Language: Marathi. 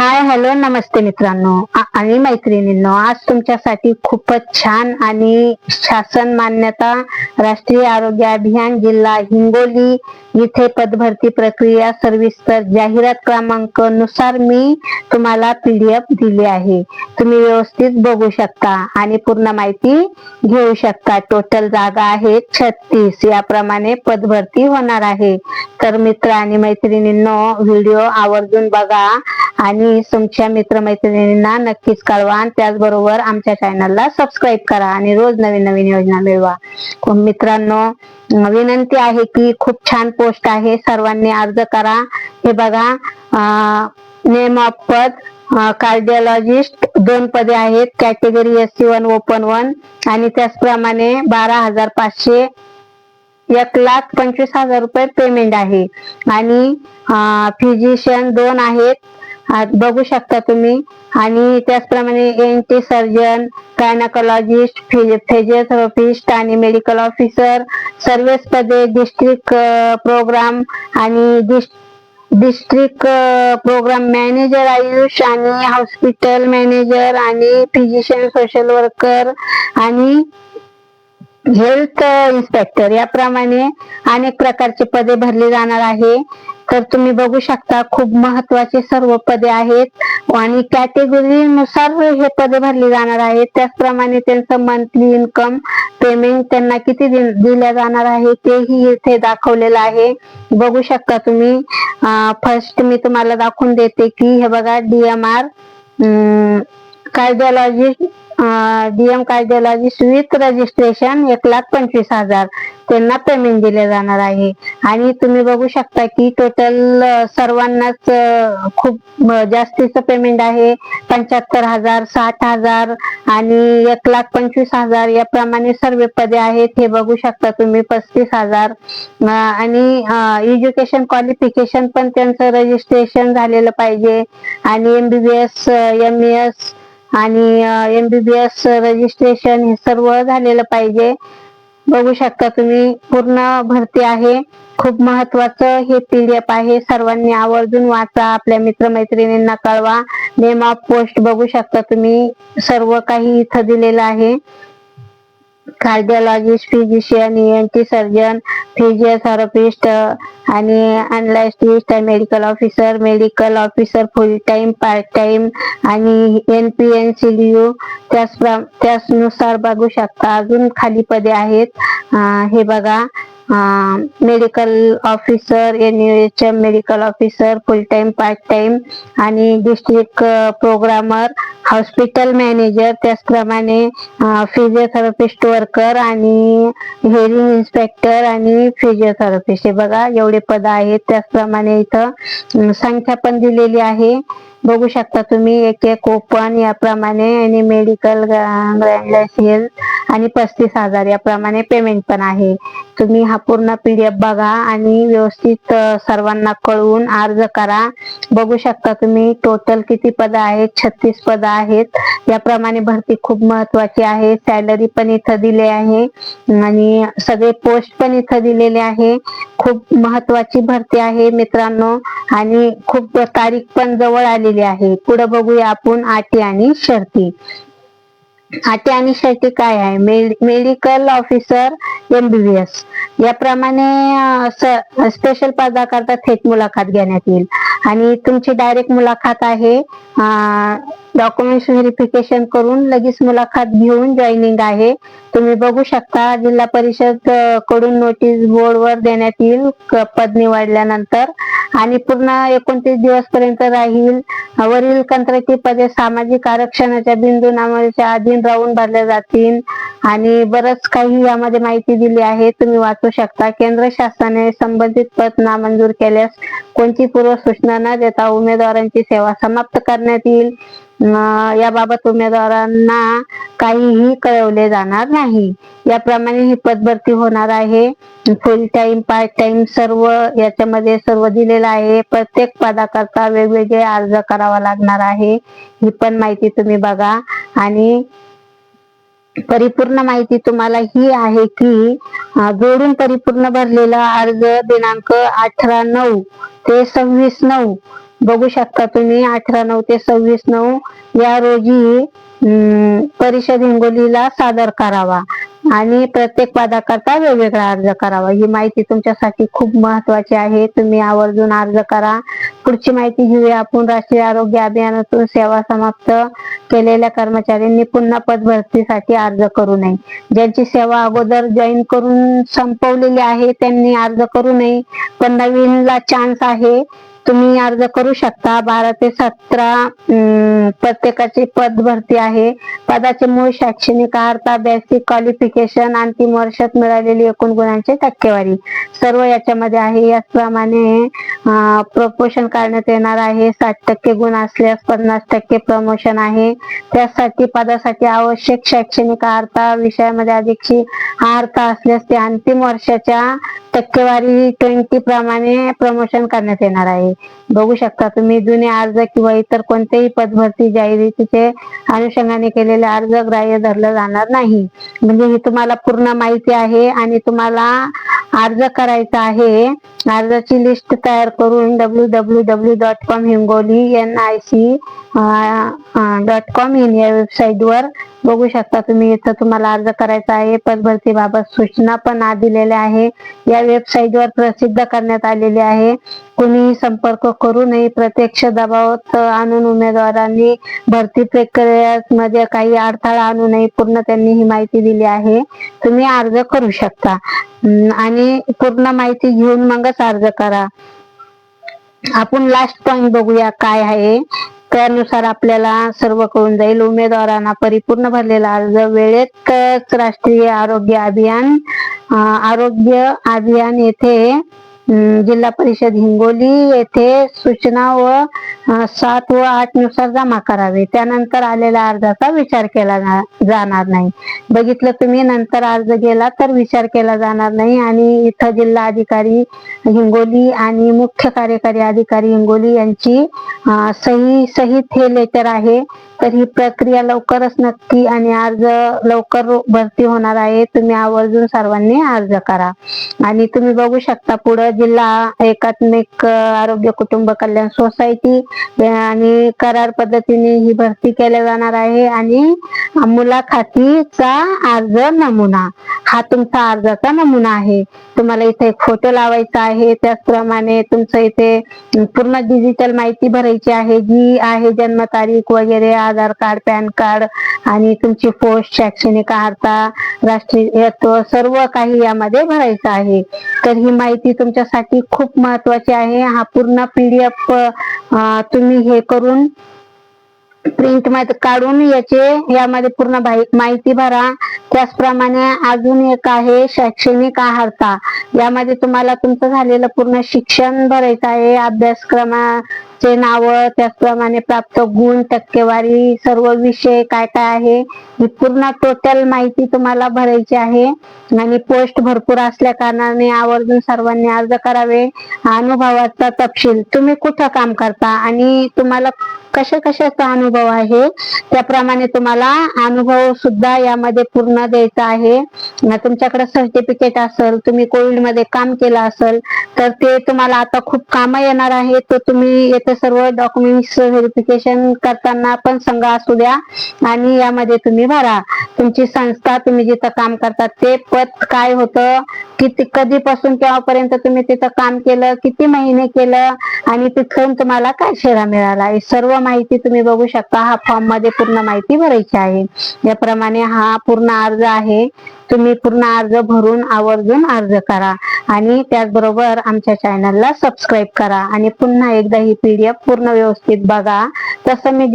हाय हॅलो नमस्ते मित्रांनो आणि मैत्रिणींनो, आज तुमच्यासाठी खूपच छान आणि शासन मान्यता राष्ट्रीय आरोग्य अभियान जिल्हा हिंगोली इथे पदभरती प्रक्रिया सविस्तर जाहिरात क्रमांक नुसार मी तुम्हाला PDF दिली आहे. तुम्ही व्यवस्थित बघू शकता आणि पूर्ण माहिती घेऊ शकता. टोटल जागा आहेत 36. याप्रमाणे पदभरती होणार आहे. तर मित्र आणि मैत्रिणींनो, व्हिडिओ आवर्जून बघा आणि तुमच्या मित्रमैत्रिणींना नक्कीच कळवा आणि त्याचबरोबर आमच्या चॅनलला सबस्क्राईब करा आणि रोज नवीन नवीन योजना मिळवा. मित्रांनो, विनंती आहे की खूप छान पोस्ट आहे, सर्वांनी अर्ज करा. हे बघा, नेम ऑफ पद कार्डिओलॉजिस्ट 2 पदे आहेत. कॅटेगरी SC1 ओपन 1 आणि त्याचप्रमाणे 12,500 1,25,000 रुपये पेमेंट आहे. आणि फिजिशियन 2 आहेत, बघू शकता तुम्ही. आणि त्याचप्रमाणे ENT सर्जन, गायनाकोलॉजिस्ट, फिजिओथेरपिस्ट आणि मेडिकल ऑफिसर सर्वच पदे. डिस्ट्रिक्ट प्रोग्राम आणि डिस्ट्रिक्ट प्रोग्राम मॅनेजर आयुष आणि हॉस्पिटल मॅनेजर आणि फिजिशियन सोशल वर्कर आणि हेल्थ इन्स्पेक्टर याप्रमाणे अनेक प्रकारचे पदे भरली जाणार आहे. तर तुम्ही बघू शकता, खूप महत्वाचे सर्व पदे आहेत आणि कॅटेगरी नुसार हे पदे भरली जाणार आहेत. त्याचप्रमाणे त्यांचं मंथली इन्कम पेमेंट त्यांना किती दिल्या जाणार आहे तेही इथे दाखवलेलं आहे. बघू शकता तुम्ही. फर्स्ट मी तुम्हाला दाखवून देते की हे बघा, DMR cardiologist DM cardiologist with registration 1,25,000 त्यांना पेमेंट दिले जाणार आहे. आणि तुम्ही बघू शकता की टोटल सर्वांनाच खूप जास्तीचं पेमेंट आहे. 75,000, 60,000 आणि 1,25,000 याप्रमाणे सर्व पदे आहेत. हे बघू शकता तुम्ही. 35,000 आणि एज्युकेशन क्वालिफिकेशन पण त्यांचं रजिस्ट्रेशन झालेलं पाहिजे आणि MBBS MES आणि MBBS रजिस्ट्रेशन हे सर्व झालेलं पाहिजे. बघू शकता तुम्ही. पूर्ण भरती आहे. खूप महत्वाचं हे PDF आहे. सर्वांनी आवर्जून वाचा, आपल्या मित्रमैत्रिणींना कळवा. नेम ऑफ पोस्ट बघू शकता तुम्ही. सर्व काही इथं दिलेलं आहे. Cardiologist, physician, ENT surgeon, physiotherapist आणि analyst, medical officer full time, part time आणि NPNCDU त्यानुसार बघू शकता. अजून खाली पदे आहेत. हे बघा, medical officer, NUHM medical officer full time, part time आणि डिस्ट्रिक्ट प्रोग्रामर, हॉस्पिटल मॅनेजर, त्याचप्रमाणे फिजिओथेरपिस्ट वर्कर आणि हेअरिंग इन्स्पेक्टर आणि फिजिओथेरपिस्ट. हे बघा, एवढे पद आहेत. त्याचप्रमाणे इथं संख्या पण दिलेली आहे. बघू शकता तुम्ही. एक ओपन याप्रमाणे आणि मेडिकल हेल्थ आणि 35,000 याप्रमाणे पेमेंट पण आहे. तुम्ही हा पूर्ण PDF बघा आणि व्यवस्थित सर्वांना कळवून अर्ज करा. बघू शकता तुम्ही. टोटल किती पद आहेत? 36 पद आहेत. याप्रमाणे भरती खूप महत्वाची आहे. सॅलरी पण इथं दिले आहे आणि सगळे पोस्ट पण इथं दिलेले आहे. खूप महत्वाची भरती आहे मित्रांनो आणि खूप तारीख पण जवळ आलेली आहे. पुढे बघूया आपण अटी आणि शर्ती. अटी आणि शर्ती काय आहे? मेडिकल ऑफिसर MBBS याप्रमाणे स्पेशल पदाकरता थेट मुलाखत घेण्यात येईल आणि तुमची डायरेक्ट मुलाखत आहे. डॉक्युमेंट्स व्हेरिफिकेशन करून लगेच मुलाखत घेऊन जॉईनिंग आहे. तुम्ही बघू शकता. जिल्हा परिषद कडून नोटीस बोर्डवर देण्यात येईल पद निवडल्यानंतर आणि पूर्ण 29 दिवस पर्यंत राहील. वरील कंत्राटी पदे सामाजिक आरक्षणाच्या बिंदूनामाच्या अधीन राहून भरल्या जातील आणि बरंच काही यामध्ये माहिती दिली आहे. तुम्ही वाचू शकता. केंद्र शासनाने संबंधित पद नामंजूर केल्यास कोणती पूर्व सूचना न देता उमेदवारांची सेवा समाप्त करण्यात येईल. याबाबत उमेदवारांना काहीही कळवले जाणार नाही. याप्रमाणे ही पदभरती होणार आहे. फुल टाइम, पार्ट टाइम सर्व याच्यामध्ये सर्व दिलेलं आहे. प्रत्येक पदाकरता वेगवेगळे अर्ज करावा लागणार आहे. ही पण माहिती तुम्ही बघा आणि परिपूर्ण माहिती तुम्हाला ही आहे की जोडून परिपूर्ण भरलेला अर्ज दिनांक 18/9 ते 26/9 बघू शकता तुम्ही 18/9 ते 26/9 या रोजी परिषद हिंगोलीला सादर करावा आणि प्रत्येक पदाकरता वेगवेगळा अर्ज करावा. ही माहिती तुमच्यासाठी खूप महत्वाची आहे. तुम्ही आवर्जून अर्ज करा. पुढची माहिती घेऊया आपण. राष्ट्रीय आरोग्य अभियानातून सेवा समाप्त केलेल्या कर्मचाऱ्यांनी पुन्हा पदभरतीसाठी अर्ज करू नये. ज्यांची सेवा अगोदर जॉईन करून संपवलेली आहे त्यांनी अर्ज करू नये, पण नवीनला चान्स आहे, तुम्ही अर्ज करू शकता. 12 ते 17 प्रत्येकाची पद भरती आहे. पदाचे मूळ शैक्षणिक अर्हता, बेसिक क्वालिफिकेशन, अंतिम वर्षात मिळालेली एकूण गुणांची टक्केवारी सर्व याच्यामध्ये आहे. याचप्रमाणे प्रमोशन करण्यात येणार आहे. 60% गुण असल्यास 50% प्रमोशन आहे. त्यासाठी पदासाठी आवश्यक शैक्षणिक अर्हता, विषयामध्ये अधिकची अर्हता असल्यास ते अंतिम वर्षाच्या टक्केवारी 20 प्रमाणे प्रमोशन करण्यात येणार आहे. बघू शकता तुम्ही. जुने अर्ज किंवा इतर कोणतेही पदभरती जाहिरातीचे अनुषंगाने केलेले अर्ज ग्राह्य धरला जाणार नाही. म्हणजे ही तुम्हाला पूर्ण माहिती आहे आणि तुम्हाला अर्ज करायचा आहे. अर्जाची लिस्ट तयार करून www.hingoli.nic.com या वेबसाईट वर बघू शकता तुम्ही. इथं तुम्हाला अर्ज करायचा आहे. पदभरतीबाबत सूचना पण दिलेल्या आहे. या वेबसाईट वर प्रसिद्ध करण्यात आलेली आहे. कुणी संपर्क करू नये. प्रत्यक्ष दबावात आणून उमेदवारांनी भरती प्रक्रियेमध्ये काही अडथळा आणू नये. पूर्ण त्यांनी ही माहिती दिली आहे. तुम्ही अर्ज करू शकता आणि पूर्ण माहिती घेऊन मगच अर्ज करा. आपण लास्ट पॉइंट बघूया काय आहे. त्यानुसार आपल्याला सर्व कळून जाईल. उमेदवारांना परिपूर्ण भरलेला अर्ज वेळेतच राष्ट्रीय आरोग्य अभियान येथे जिल्हा परिषद हिंगोली येथे सूचना व 7 व 8 नुसार जमा करावे. त्यानंतर आलेल्या अर्जाचा विचार केला जाणार नाही. बघितलं तुम्ही. नंतर अर्ज गेला तर विचार केला जाणार नाही. आणि इथं जिल्हा अधिकारी हिंगोली आणि मुख्य कार्यकारी अधिकारी हिंगोली यांची सहित हे लेटर आहे. तर ही प्रक्रिया लवकरच नक्की आणि अर्ज लवकर भरती होणार आहे. तुम्ही आवर्जून सर्वांनी अर्ज करा. आणि तुम्ही बघू शकता पुढे जिल्हा एकात्मिक आरोग्य कुटुंब कल्याण सोसायटी आणि करार पद्धतीने ही भरती केल्या जाणार आहे. आणि मुलाखतीचा अर्ज नमुना हा तुमचा अर्जाचा नमुना आहे. तुम्हाला इथे एक फोटो लावायचा आहे. त्याचप्रमाणे तुमचं इथे पूर्ण डिजिटल माहिती भरायची आहे, जी आहे जन्मतारीख वगैरे, आधार कार्ड, पॅन कार्ड आणि तुमची पोस्ट, शैक्षणिक अर्हता, राष्ट्रीयत्व सर्व काही यामध्ये भरायचं आहे. तर ही माहिती तुमच्यासाठी खूप महत्वाची आहे. हा पूर्ण PDF तुम्ही हे करून प्रिंट मध्ये काढून यामध्ये पूर्ण माहिती भरा. त्याचप्रमाणे अजून एक आहे शैक्षणिक अर्हता. यामध्ये तुम्हाला तुमचं झालेलं पूर्ण शिक्षण भरायचं आहे, अभ्यासक्रमाचे नाव, त्याचप्रमाणे प्राप्त गुण, टक्केवारी, सर्व विषय काय काय आहे ही पूर्ण टोटल माहिती तुम्हाला भरायची आहे. आणि पोस्ट भरपूर असल्या कारणाने आवर्जून सर्वांनी अर्ज करावे. अनुभवाचा तपशील, तुम्ही कुठं काम करता आणि तुम्हाला कशाचा अनुभव आहे त्याप्रमाणे तुम्हाला अनुभव सुद्धा यामध्ये पूर्ण द्यायचा आहे. तुमच्याकडे सर्टिफिकेट असेल, तुम्ही कोविड मध्ये काम केलं असेल तर ते तुम्हाला आता खूप काम येणार आहे. तर तुम्ही येथे सर्व डॉक्युमेंट्स व्हेरिफिकेशन करताना पण संघ असू द्या आणि यामध्ये तुम्ही भरा. तुमची संस्था, तुम्ही जिथं काम करता ते पद काय होतं, कधीपासून केव्हापर्यंत तुम्ही तिथं काम केलं, किती महिने केलं आणि तिथून तुम्हाला काय शेरा मिळाला, ही सर्व माहिती तुम्ही बघू शकता. हा फॉर्म मध्ये पूर्ण माहिती भरायची आहे. याप्रमाणे हा पूर्ण अर्ज आहे. तुम्ही पूर्ण अर्ज भरून आवर्जून अर्ज करा आणि त्याचबरोबर आमच्या चॅनलला सबस्क्राईब करा आणि पुन्हा एकदा ही PDF पूर्ण व्यवस्थित बघा. तसं मी